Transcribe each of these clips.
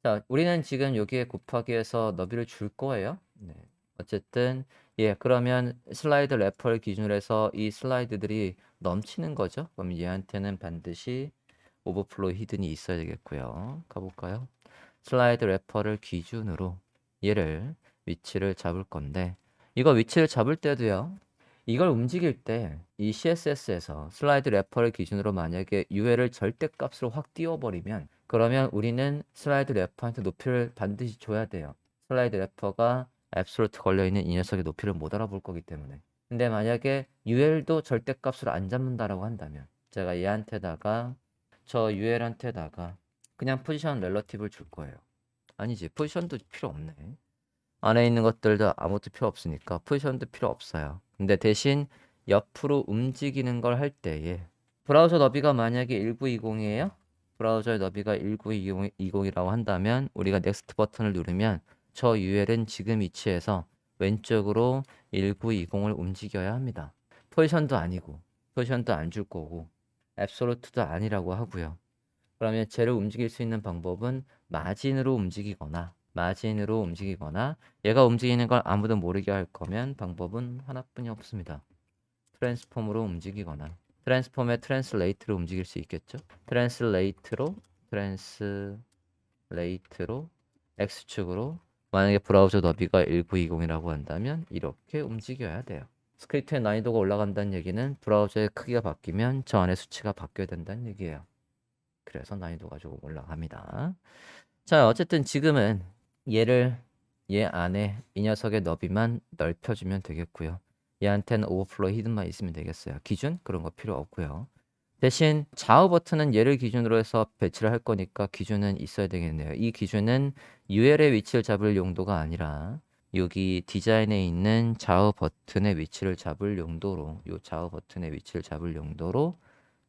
자, 우리는 지금 여기에 곱하기 해서 너비를 줄 거예요. 네. 어쨌든 그러면 슬라이드 래퍼를 기준으로 해서 이 슬라이드들이 넘치는 거죠. 그럼 얘한테는 반드시 오버플로우 히든이 있어야 되겠고요. 가볼까요? 슬라이드 래퍼를 기준으로 얘를 위치를 잡을 건데, 이거 위치를 잡을 때도요. 이걸 움직일 때 이 CSS에서 슬라이드 래퍼를 기준으로 만약에 UL을 절대값으로 확 띄워버리면, 그러면 우리는 슬라이드 래퍼한테 높이를 반드시 줘야 돼요. 슬라이드 래퍼가 앱솔루트 걸려있는 이 녀석의 높이를 못 알아볼 거기 때문에. 근데 만약에 UL도 절대값으로 안 잡는다라고 한다면, 제가 얘한테다가 저 UL한테다가 그냥 포지션 렐러티브를 줄 거예요. 아니지, 포지션도 필요 없네. 안에 있는 것들도 아무것도 필요 없으니까 포지션도 필요 없어요. 근데 대신 옆으로 움직이는 걸 할 때에 브라우저 너비가 만약에 1920이에요. 브라우저의 너비가 1920이라고 한다면 우리가 넥스트 버튼을 누르면 저 UL은 지금 위치에서 왼쪽으로 1920을 움직여야 합니다. 포지션도 아니고 포지션도 안 줄 거고 앱솔루트도 아니라고 하고요. 그러면 쟤를 움직일 수 있는 방법은 마진으로 움직이거나 얘가 움직이는 걸 아무도 모르게 할 거면 방법은 하나뿐이 없습니다. 트랜스폼으로 움직이거나 트랜스폼의 트랜슬레이트로 움직일 수 있겠죠. 트랜슬레이트로 X축으로 만약에 브라우저 너비가 1920이라고 한다면 이렇게 움직여야 돼요. 스크립트의 난이도가 올라간다는 얘기는 브라우저의 크기가 바뀌면 저 안에 수치가 바뀌어야 된다는 얘기예요. 그래서 난이도가 조금 올라갑니다. 자, 어쨌든 지금은 얘 안에 이 녀석의 너비만 넓혀주면 되겠고요. 얘한테는 오버플로우 히든만 있으면 되겠어요. 기준? 그런 거 필요 없고요. 대신 좌우 버튼은 얘를 기준으로 해서 배치를 할 거니까 기준은 있어야 되겠네요. 이 기준은 UL의 위치를 잡을 용도가 아니라 여기 디자인에 있는 좌우 버튼의 위치를 잡을 용도로, 이 좌우 버튼의 위치를 잡을 용도로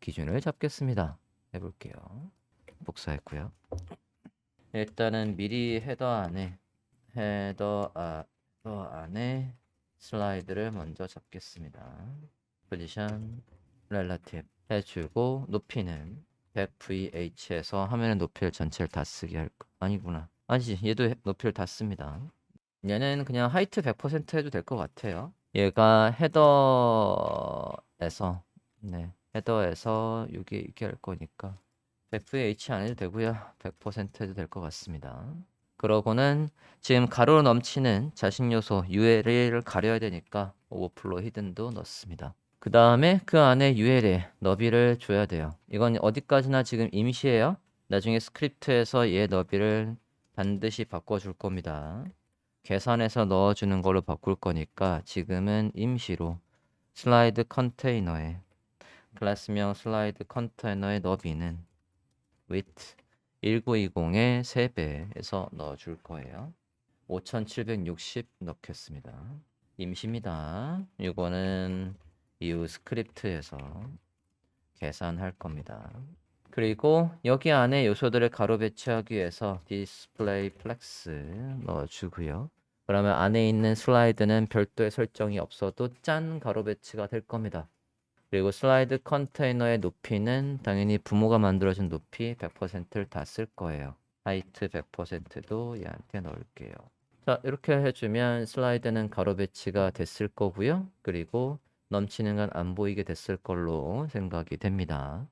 기준을 잡겠습니다. 해볼게요. 복사했고요. 일단은 미리 헤더 안에 슬라이드를 먼저 잡겠습니다. 포지션 렐라티브 해주고 높이는 100VH에서 화면의 높이를 전체를 다 쓰게 할 거. 아니구나. 아니지, 얘도 높이를 다 씁니다. 얘는 그냥 하이트 100% 해도 될 것 같아요. 얘가 헤더에서 여기 이렇게 할 거니까 100VH 안 해도 되고요. 100% 해도 될 것 같습니다. 그러고는 지금 가로 넘치는 자식 요소 UL을 가려야 되니까 오버플로우 히든도 넣습니다. 그 다음에 그 안에 UL에 너비를 줘야 돼요. 이건 어디까지나 지금 임시예요. 나중에 스크립트에서 얘 너비를 반드시 바꿔줄 겁니다. 계산해서 넣어주는 걸로 바꿀 거니까 지금은 임시로 슬라이드 컨테이너에 클래스명 슬라이드 컨테이너의 너비는 width 1920의 3배에서 넣어줄 거예요. 5760 넣겠습니다. 임시입니다. 이거는 이후 스크립트에서 계산할 겁니다. 그리고 여기 안에 요소들을 가로 배치하기 위해서 디스플레이 플렉스 넣어주고요. 그러면 안에 있는 슬라이드는 별도의 설정이 없어도 짠 가로 배치가 될 겁니다. 그리고 슬라이드 컨테이너의 높이는 당연히 부모가 만들어준 높이 100%를 다 쓸 거예요. 하이트 100%도 얘한테 넣을게요. 자, 이렇게 해주면 슬라이드는 가로 배치가 됐을 거고요. 그리고 넘치는 건 안 보이게 됐을 걸로 생각이 됩니다.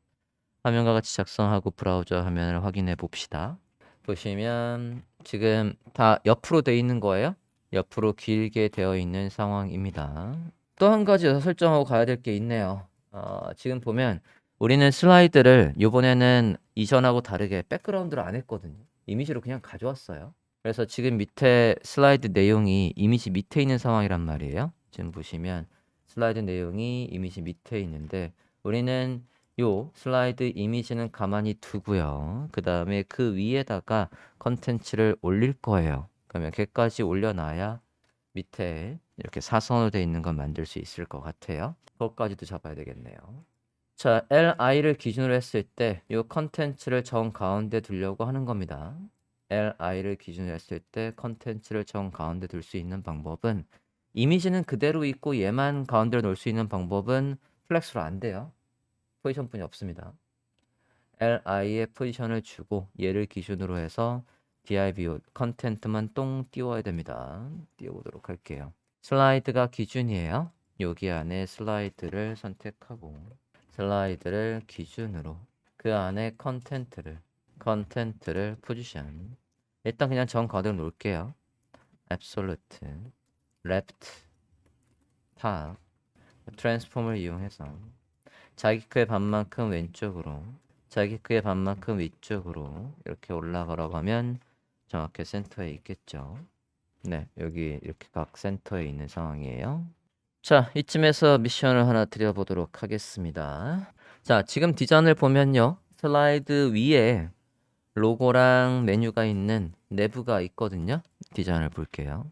화면과 같이 작성하고 브라우저 화면을 확인해 봅시다. 보시면 지금 다 옆으로 되어 있는 거예요. 옆으로 길게 되어 있는 상황입니다. 또 한 가지 더 설정하고 가야 될 게 있네요. 지금 보면 우리는 슬라이드를 이번에는 이전하고 다르게 백그라운드를 안 했거든요. 이미지로 그냥 가져왔어요. 그래서 지금 밑에 슬라이드 내용이 이미지 밑에 있는 상황이란 말이에요. 지금 보시면 슬라이드 내용이 이미지 밑에 있는데 우리는 요 슬라이드 이미지는 가만히 두고요. 그 다음에 그 위에다가 컨텐츠를 올릴 거예요. 그러면 걔까지 올려놔야 밑에 이렇게 사선으로 되어 있는 건 만들 수 있을 것 같아요. 그것까지도 잡아야 되겠네요. 자, li를 기준으로 했을 때 이 컨텐츠를 정 가운데 두려고 하는 겁니다. li를 기준으로 했을 때 컨텐츠를 정 가운데 둘 수 있는 방법은 이미지는 그대로 있고 얘만 가운데로 놓을 수 있는 방법은 플렉스로 안 돼요. 포지션뿐이 없습니다. li의 포지션을 주고 얘를 기준으로 해서 div 컨텐트만 똥 띄워야 됩니다. 띄워보도록 할게요. 슬라이드가 기준이에요. 여기 안에 슬라이드를 선택하고 슬라이드를 기준으로 그 안에 컨텐트를 포지션 일단 그냥 정 거듭 놓을게요. absolute, left, top, 트랜스폼을 이용해서 자기 크의 반만큼 왼쪽으로 자기 크의 반만큼 위쪽으로 이렇게 올라가라고 하면 정확히 센터에 있겠죠. 네, 여기 이렇게 각 센터에 있는 상황이에요. 자, 이쯤에서 미션을 하나 드려보도록 하겠습니다. 자, 지금 디자인을 보면요. 슬라이드 위에 로고랑 메뉴가 있는 내부가 있거든요. 디자인을 볼게요.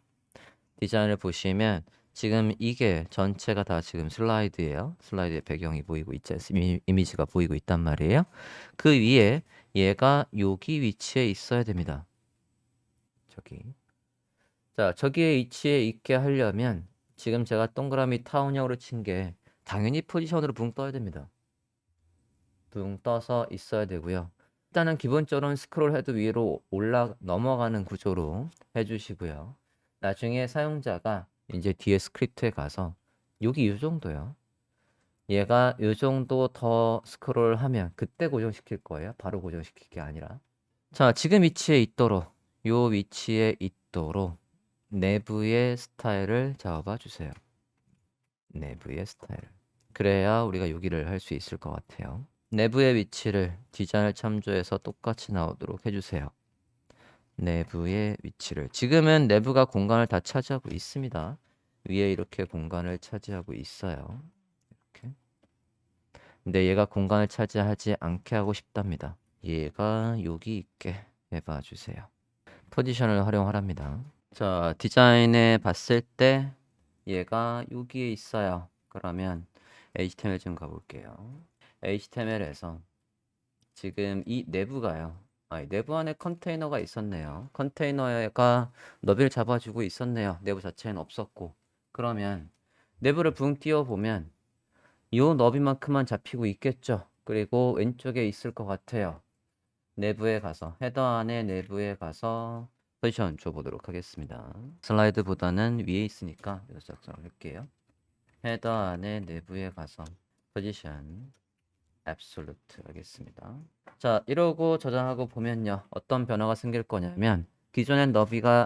디자인을 보시면 지금 이게 전체가 다 지금 슬라이드예요. 슬라이드의 배경이 보이고 있지 않습니까? 이미지가 보이고 있단 말이에요. 그 위에 얘가 여기 위치에 있어야 됩니다. 저기. 자, 저기에 위치에 있게 하려면 지금 제가 동그라미 타원형으로 친 게 당연히 포지션으로 붕 떠야 됩니다. 붕 떠서 있어야 되고요. 일단은 기본적으로는 스크롤 헤드 위로 넘어가는 구조로 해주시고요. 나중에 사용자가 이제 뒤에 스크립트에 가서 여기 이 정도요. 얘가 이 정도 더 스크롤 하면 그때 고정시킬 거예요. 바로 고정시킬 게 아니라. 자, 지금 위치에 있도록 요 위치에 있도록 내부의 스타일을 잡아 주세요. 내부의 스타일. 그래야 우리가 여기를 할 수 있을 것 같아요. 내부의 위치를 디자인을 참조해서 똑같이 나오도록 해주세요. 내부의 위치를. 지금은 내부가 공간을 다 차지하고 있습니다. 위에 이렇게 공간을 차지하고 있어요. 이렇게. 근데 얘가 공간을 차지하지 않게 하고 싶답니다. 얘가 여기 있게 해봐 주세요. 포지션을 활용하랍니다. 자, 디자인에 봤을 때 얘가 여기에 있어요. 그러면 HTML 좀 가볼게요. HTML에서 지금 이 내부가요. 내부 안에 컨테이너가 있었네요. 컨테이너가 너비를 잡아주고 있었네요. 내부 자체는 없었고. 그러면 내부를 붕 띄워보면 이 너비만큼만 잡히고 있겠죠. 그리고 왼쪽에 있을 것 같아요. 내부에 가서 헤더 안에 내부에 가서 포지션 줘보도록 하겠습니다. 슬라이드보다는 위에 있으니까 여기서 작성을 할게요. 헤더 안에 내부에 가서 포지션 absolute 하겠습니다. 자, 이러고 저장하고 보면요. 어떤 변화가 생길 거냐면 기존엔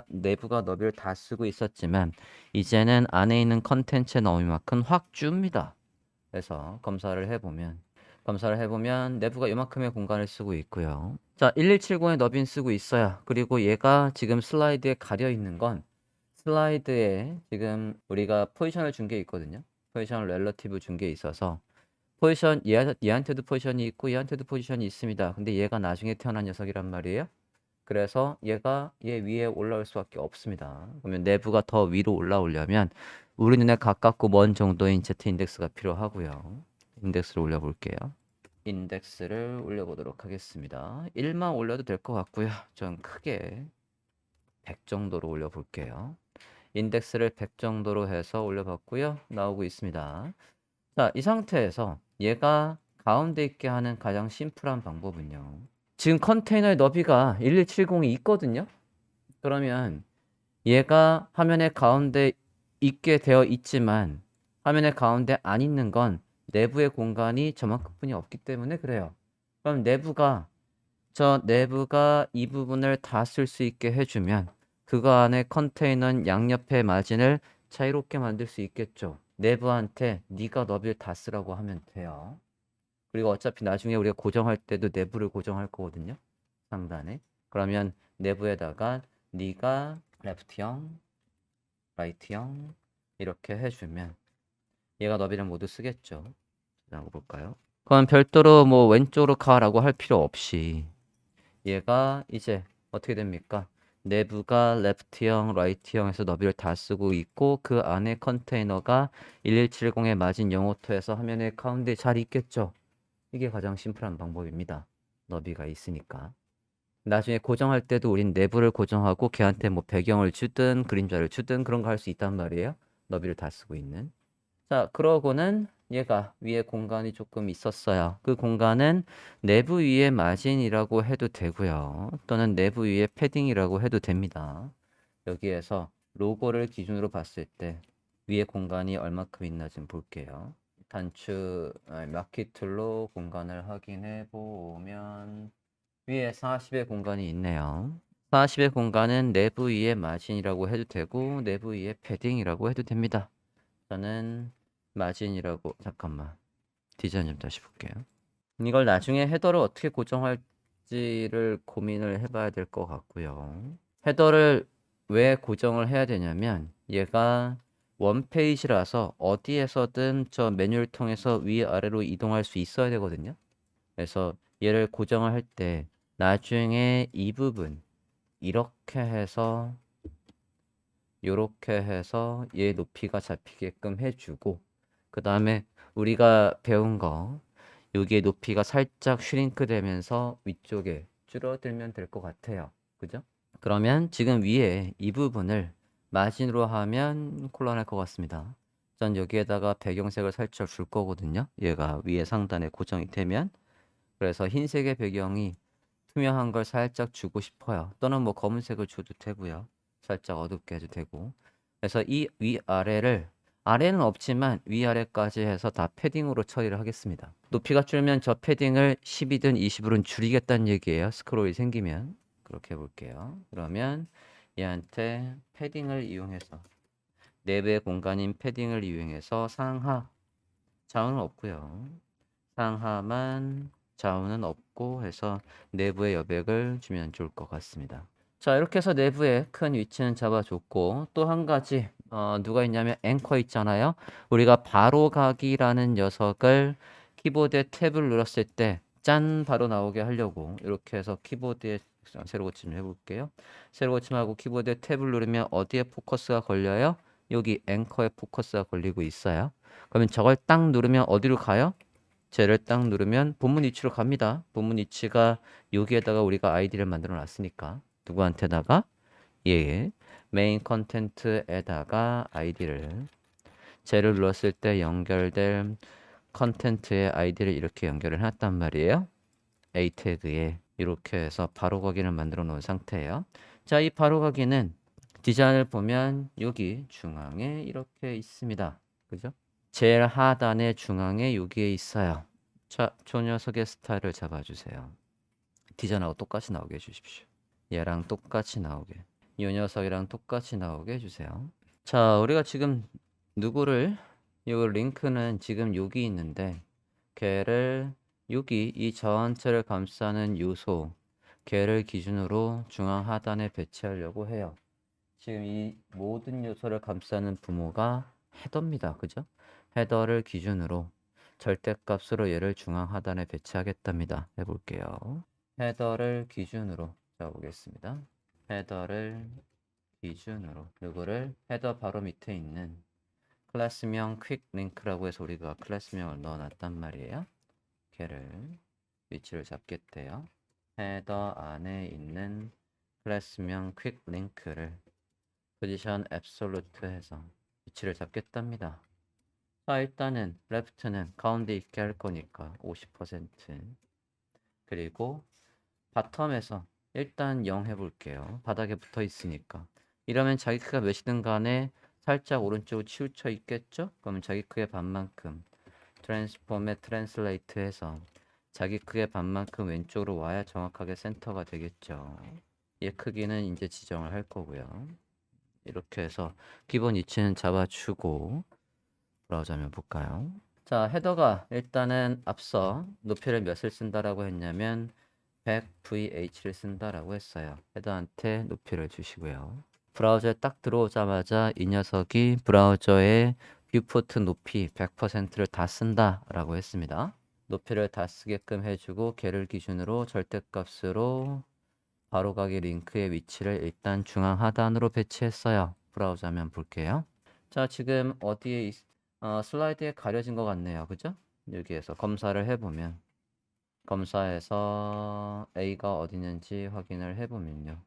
내부가 너비를 다 쓰고 있었지만 이제는 안에 있는 컨텐츠의 너비만큼 확 줍니다. 그래서 검사를 해보면 내부가 이만큼의 공간을 쓰고 있고요. 자, 1170의 너비는 쓰고 있어요. 그리고 얘가 지금 슬라이드에 가려 있는 건 슬라이드에 지금 우리가 포지션을 준 게 있거든요. 포지션 렐러티브 준 게 있어서 포지션 얘한테도 포지션이 있고 얘한테도 포지션이 있습니다. 근데 얘가 나중에 태어난 녀석이란 말이에요. 그래서 얘가 얘 위에 올라올 수밖에 없습니다. 그러면 내부가 더 위로 올라오려면 우리 눈에 가깝고 먼 정도인 Z 인덱스가 필요하고요. 인덱스를 올려볼게요. 인덱스를 올려보도록 하겠습니다. 1만 올려도 될 것 같고요. 좀 크게 100 정도로 올려볼게요. 인덱스를 100 정도로 해서 올려봤고요. 나오고 있습니다. 자, 이 상태에서 얘가 가운데 있게 하는 가장 심플한 방법은요. 지금 컨테이너의 너비가 1170이 있거든요. 그러면 얘가 화면의 가운데 있게 되어 있지만 화면의 가운데 안 있는 건 내부의 공간이 저만큼뿐이 없기 때문에 그래요. 그럼 내부가 이 부분을 다 쓸 수 있게 해주면 그거 안에 컨테이너는 양옆의 마진을 자유롭게 만들 수 있겠죠. 내부한테 네가 너비를 다 쓰라고 하면 돼요. 그리고 어차피 나중에 우리가 고정할 때도 내부를 고정할 거거든요. 상단에. 그러면 내부에다가 네가 레프트형, 라이트형 이렇게 해주면 얘가 너비를 모두 쓰겠죠. 라고 볼까요? 그럼 별도로 뭐 왼쪽으로 가라고 할 필요 없이 얘가 이제 어떻게 됩니까? 내부가 레프트형, 라이트형에서 너비를 다 쓰고 있고 그 안에 컨테이너가 1170의 마진 0호토에서 화면의 가운데 잘 있겠죠. 이게 가장 심플한 방법입니다. 너비가 있으니까. 나중에 고정할 때도 우린 내부를 고정하고 걔한테 뭐 배경을 주든 그림자를 주든 그런 거 할 수 있단 말이에요. 너비를 다 쓰고 있는. 자, 그러고는 얘가 위에 공간이 조금 있었어요. 그 공간은 내부 위의 마진이라고 해도 되고요. 또는 내부 위의 패딩이라고 해도 됩니다. 여기에서 로고를 기준으로 봤을 때 위에 공간이 얼마큼 있나 좀 볼게요. 마켓 툴로 공간을 확인해 보면 위에 40의 공간이 있네요. 40의 공간은 내부 위의 마진이라고 해도 되고 내부 위의 패딩이라고 해도 됩니다. 저는 마진이라고 잠깐만 디자인 좀 다시 볼게요. 이걸 나중에 헤더를 어떻게 고정할지를 고민을 해봐야 될 것 같고요. 헤더를 왜 고정을 해야 되냐면 얘가 원페이지라서 어디에서든 저 메뉴를 통해서 위아래로 이동할 수 있어야 되거든요. 그래서 얘를 고정을 할 때 나중에 이 부분 이렇게 해서 요렇게 해서 얘 높이가 잡히게끔 해주고 그 다음에 우리가 배운 거 여기에 높이가 살짝 슈링크 되면서 위쪽에 줄어들면 될 것 같아요. 그죠? 그러면 지금 위에 이 부분을 마진으로 하면 곤란할 것 같습니다. 전 여기에다가 배경색을 살짝 줄 거거든요. 얘가 위에 상단에 고정이 되면 그래서 흰색의 배경이 투명한 걸 살짝 주고 싶어요. 또는 뭐 검은색을 줘도 되고요. 살짝 어둡게 해도 되고. 그래서 이 위아래를 아래는 없지만 위아래까지 해서 다 패딩으로 처리를 하겠습니다. 높이가 줄면 저 패딩을 10이든 20으로는 줄이겠다는 얘기예요. 스크롤이 생기면. 그렇게 해볼게요. 그러면 얘한테 패딩을 이용해서 내부의 공간인 패딩을 이용해서 상하 좌우는 없고요. 상하만 좌우는 없고 해서 내부의 여백을 주면 좋을 것 같습니다. 자, 이렇게 해서 내부의 큰 위치는 잡아줬고 또 한 가지 누가 있냐면 앵커 있잖아요. 우리가 바로가기라는 녀석을 키보드에 탭을 눌렀을 때 짠 바로 나오게 하려고 이렇게 해서 키보드에 세로 고침 해볼게요. 세로 고침하고 키보드에 탭을 누르면 어디에 포커스가 걸려요? 여기 앵커에 포커스가 걸리고 있어요. 그러면 저걸 딱 누르면 어디로 가요? 쟤를 딱 누르면 본문 위치로 갑니다. 본문 위치가 여기에다가 우리가 아이디를 만들어 놨으니까 누구한테다가 예 메인 컨텐트에다가 아이디를 쟤를 눌렀을 때 연결될 컨텐트의 아이디를 이렇게 연결을 해놨단 말이에요. A 태그에 이렇게 해서 바로가기를 만들어 놓은 상태예요. 자, 이 바로가기는 디자인을 보면 여기 중앙에 이렇게 있습니다. 그죠? 제일 하단의 중앙에 여기에 있어요. 자, 저 녀석의 스타일을 잡아주세요. 디자인하고 똑같이 나오게 해주십시오. 얘랑 똑같이 나오게. 이 녀석이랑 똑같이 나오게 해주세요. 자, 우리가 지금 누구를 이 링크는 지금 여기 있는데 걔를 여기 이 전체를 감싸는 요소 걔를 기준으로 중앙 하단에 배치하려고 해요. 지금 이 모든 요소를 감싸는 부모가 헤더입니다. 그죠? 헤더를 기준으로 절대값으로 얘를 중앙 하단에 배치하겠답니다. 해볼게요. 헤더를 기준으로 잡아보겠습니다. 헤더를 기준으로 누구를 헤더 바로 밑에 있는 클래스명 퀵 링크라고 해서 우리가 클래스명을 넣어놨단 말이에요. 걔를 위치를 잡겠대요. 헤더 안에 있는 클래스명 퀵 링크를 포지션 앱솔루트 해서 위치를 잡겠답니다. 자, 일단은 레프트는 가운데 있게 할 거니까 50% 그리고 바텀에서 일단 0 해볼게요. 바닥에 붙어 있으니까 이러면 자기 크기가 몇이든 간에 살짝 오른쪽으로 치우쳐 있겠죠? 그러면 자기 크기의 반만큼 트랜스폼에 트랜슬레이트 해서 자기 크기의 반만큼 왼쪽으로 와야 정확하게 센터가 되겠죠. 얘 크기는 이제 지정을 할 거고요. 이렇게 해서 기본 위치는 잡아주고 브라우저 화면 볼까요? 자, 헤더가 일단은 앞서 높이를 몇을 쓴다라고 했냐면 100VH를 쓴다라고 했어요. 헤더한테 높이를 주시고요. 브라우저에 딱 들어오자마자 이 녀석이 브라우저의 뷰포트 높이 100%를 다 쓴다라고 했습니다. 높이를 다 쓰게끔 해주고 걔를 기준으로 절대값으로 바로가기 링크의 위치를 일단 중앙 하단으로 배치했어요. 브라우저 화면 볼게요. 자, 지금 어디에 슬라이드에 가려진 것 같네요. 그죠? 여기에서 검사를 해보면 검사해서 A가 어디 있는지 확인을 해보면요.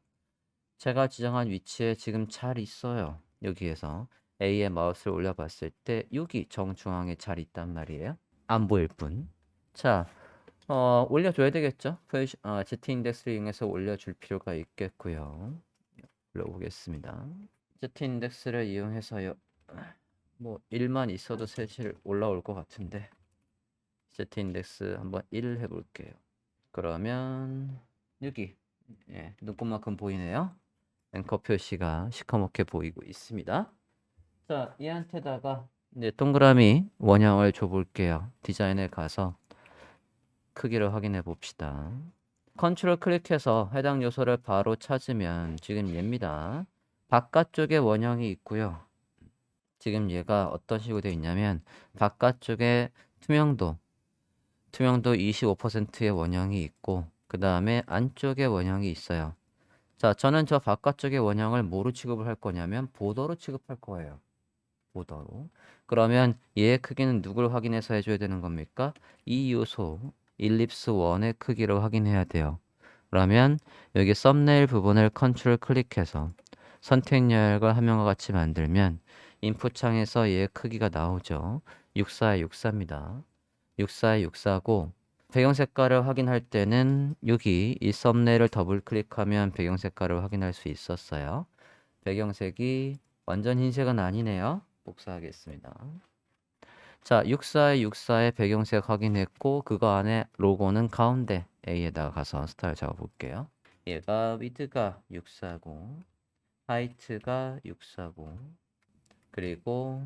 제가 지정한 위치에 지금 잘 있어요. 여기에서 A의 마우스를 올려봤을 때 여기 정중앙에 잘 있단 말이에요. 안 보일 뿐. 자, 올려줘야 되겠죠? ZIndex를 이용해서 올려줄 필요가 있겠고요. 올려보겠습니다. ZIndex를 이용해서요. 뭐 1만 있어도 사실 올라올 것 같은데 ZIndex 한번 1 해볼게요. 그러면 여기 눈곱만큼 보이네요. 앵커 표시가 시커멓게 보이고 있습니다. 자, 얘한테다가 동그라미 원형을 줘볼게요. 디자인에 가서 크기를 확인해 봅시다. 컨트롤 클릭해서 해당 요소를 바로 찾으면 지금 얘입니다. 바깥쪽에 원형이 있고요. 지금 얘가 어떤 식으로 되어 있냐면 바깥쪽에 투명도 25%의 원형이 있고 그 다음에 안쪽에 원형이 있어요. 자, 저는 저 바깥쪽의 원형을 뭐로 취급을 할 거냐면 보더로 취급할 거예요. 보더로. 그러면 얘의 크기는 누굴 확인해서 해줘야 되는 겁니까? 이 요소 일립스 1의 크기를 확인해야 돼요. 그러면 여기 썸네일 부분을 컨트롤 클릭해서 선택열과 화면과 같이 만들면 인풋 창에서 얘의 크기가 나오죠. 64에 64입니다. 64에 64고 배경 색깔을 확인할 때는 여기 이 썸네일을 더블 클릭하면 배경 색깔을 확인할 수 있었어요. 배경색이 완전 흰색은 아니네요. 복사하겠습니다. 자, 64에 64의 배경색 확인했고 그거 안에 로고는 가운데 A에다가 가서 스타일 잡아볼게요. 얘가 위드가 649, 하이트가 649, 그리고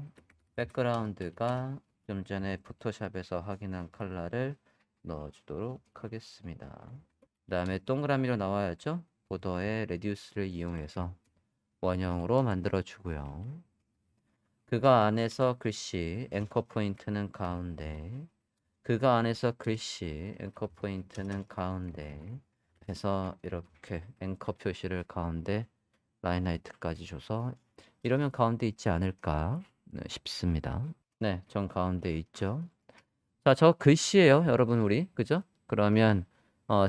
백그라운드가 좀 전에 포토샵에서 확인한 컬러를 넣어주도록 하겠습니다. 그 다음에 동그라미로 나와야죠. 보더의 레디우스를 이용해서 원형으로 만들어 주고요. 그거 안에서 글씨 앵커 포인트는 가운데, 그거 안에서 글씨 앵커 포인트는 가운데 해서 이렇게 앵커 표시를 가운데 라인 하이트까지 줘서 이러면 가운데 있지 않을까 싶습니다. 네, 전 가운데 있죠. 자, 저 글씨예요, 여러분 우리. 그죠? 그러면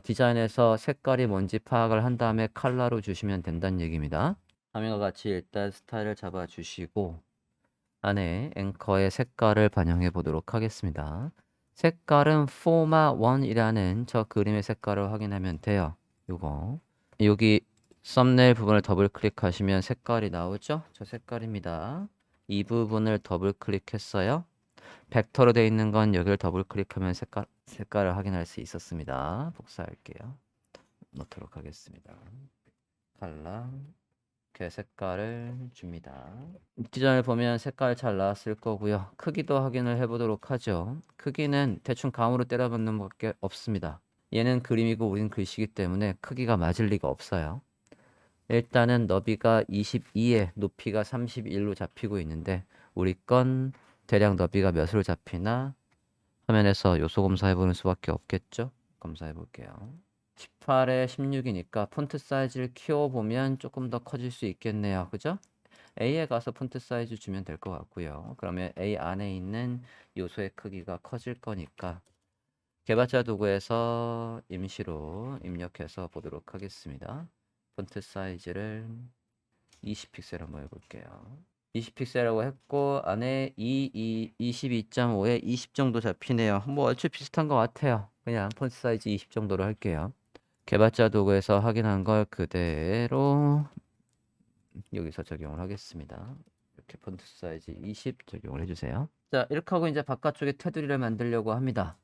디자인에서 색깔이 뭔지 파악을 한 다음에 컬러로 주시면 된다는 얘기입니다. 화면과 같이 일단 스타일을 잡아 주시고 안에 앵커의 색깔을 반영해 보도록 하겠습니다. 색깔은 포마 1이라는 저 그림의 색깔을 확인하면 돼요. 요거 여기 썸네일 부분을 더블 클릭하시면 색깔이 나오죠? 저 색깔입니다. 이 부분을 더블 클릭했어요. 벡터로 되어 있는 건 여기를 더블 클릭하면 색깔을 확인할 수 있었습니다. 복사할게요. 넣도록 하겠습니다. 컬러 이렇게 색깔을 줍니다. 디자인을 보면 색깔 잘 나왔을 거고요. 크기도 확인을 해보도록 하죠. 크기는 대충 감으로 때려박는 것밖에 없습니다. 얘는 그림이고 우린 글씨이기 때문에 크기가 맞을 리가 없어요. 일단은 너비가 22에 높이가 31로 잡히고 있는데 우리 건 대략 너비가 몇으로 잡히나 화면에서 요소 검사해보는 수밖에 없겠죠? 검사해볼게요. 18에 16이니까 폰트 사이즈를 키워보면 조금 더 커질 수 있겠네요. 그죠? A에 가서 폰트 사이즈 주면 될 것 같고요. 그러면 A 안에 있는 요소의 크기가 커질 거니까 개발자 도구에서 임시로 입력해서 보도록 하겠습니다. 폰트 사이즈를 20픽셀 한번 해볼게요. 20픽셀이라고 했고 안에 22.5에 20 정도 잡히네요. 뭐 얼추 비슷한 것 같아요. 그냥 폰트 사이즈 20 정도로 할게요. 개발자 도구에서 확인한 걸 그대로 여기서 적용을 하겠습니다. 이렇게 폰트 사이즈 20 적용을 해주세요. 자, 이렇게 하고 이제 바깥쪽에 테두리를 만들려고 합니다.